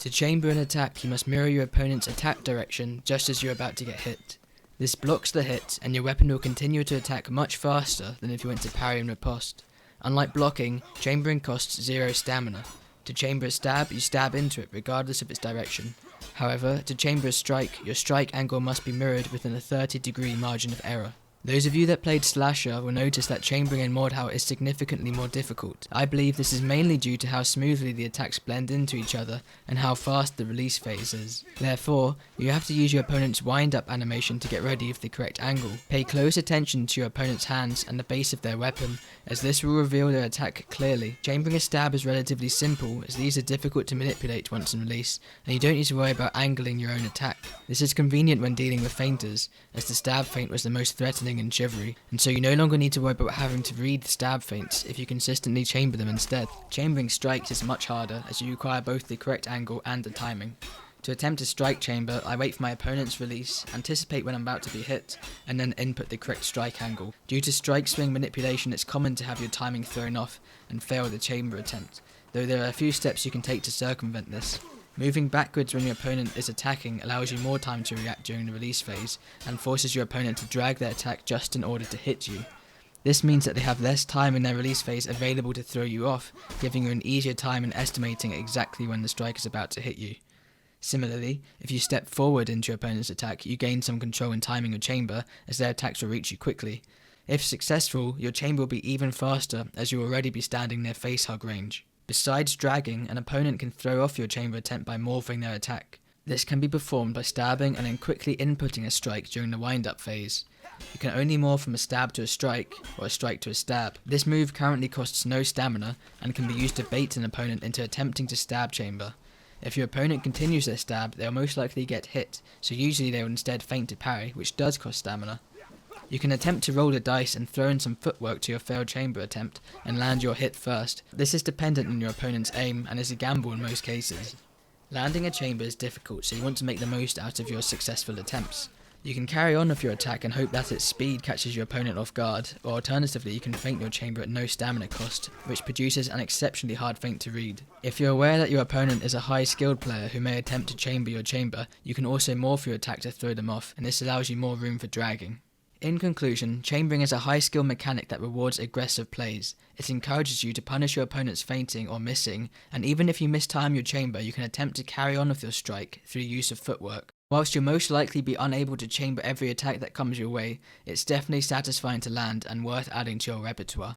To chamber an attack, you must mirror your opponent's attack direction just as you're about to get hit. This blocks the hit, and your weapon will continue to attack much faster than if you went to parry and riposte. Unlike blocking, chambering costs 0 stamina. To chamber a stab, you stab into it regardless of its direction. However, to chamber a strike, your strike angle must be mirrored within a 30-degree margin of error. Those of you that played Slasher will notice that chambering in Mordhau is significantly more difficult. I believe this is mainly due to how smoothly the attacks blend into each other and how fast the release phase is. Therefore, you have to use your opponent's wind-up animation to get ready with the correct angle. Pay close attention to your opponent's hands and the base of their weapon, as this will reveal their attack clearly. Chambering a stab is relatively simple, as these are difficult to manipulate once in release, and you don't need to worry about angling your own attack. This is convenient when dealing with feinters, as the stab feint was the most threatening in Chivalry, and so you no longer need to worry about having to read the stab feints if you consistently chamber them instead. Chambering strikes is much harder, as you require both the correct angle and the timing. To attempt a strike chamber, I wait for my opponent's release, anticipate when I'm about to be hit, and then input the correct strike angle. Due to strike swing manipulation, it's common to have your timing thrown off and fail the chamber attempt, though there are a few steps you can take to circumvent this. Moving backwards when your opponent is attacking allows you more time to react during the release phase, and forces your opponent to drag their attack just in order to hit you. This means that they have less time in their release phase available to throw you off, giving you an easier time in estimating exactly when the strike is about to hit you. Similarly, if you step forward into your opponent's attack, you gain some control in timing your chamber, as their attacks will reach you quickly. If successful, your chamber will be even faster, as you will already be standing near face hug range. Besides dragging, an opponent can throw off your chamber attempt by morphing their attack. This can be performed by stabbing and then quickly inputting a strike during the wind-up phase. You can only morph from a stab to a strike, or a strike to a stab. This move currently costs no stamina, and can be used to bait an opponent into attempting to stab chamber. If your opponent continues their stab, they will most likely get hit, so usually they will instead feint to parry, which does cost stamina. You can attempt to roll the dice and throw in some footwork to your failed chamber attempt and land your hit first. This is dependent on your opponent's aim and is a gamble in most cases. Landing a chamber is difficult, so you want to make the most out of your successful attempts. You can carry on with your attack and hope that its speed catches your opponent off guard, or alternatively you can feint your chamber at no stamina cost, which produces an exceptionally hard feint to read. If you're aware that your opponent is a high skilled player who may attempt to chamber your chamber, you can also morph your attack to throw them off, and this allows you more room for dragging. In conclusion, chambering is a high-skill mechanic that rewards aggressive plays. It encourages you to punish your opponent's feinting or missing, and even if you mistime your chamber, you can attempt to carry on with your strike through use of footwork. Whilst you'll most likely be unable to chamber every attack that comes your way, it's definitely satisfying to land and worth adding to your repertoire.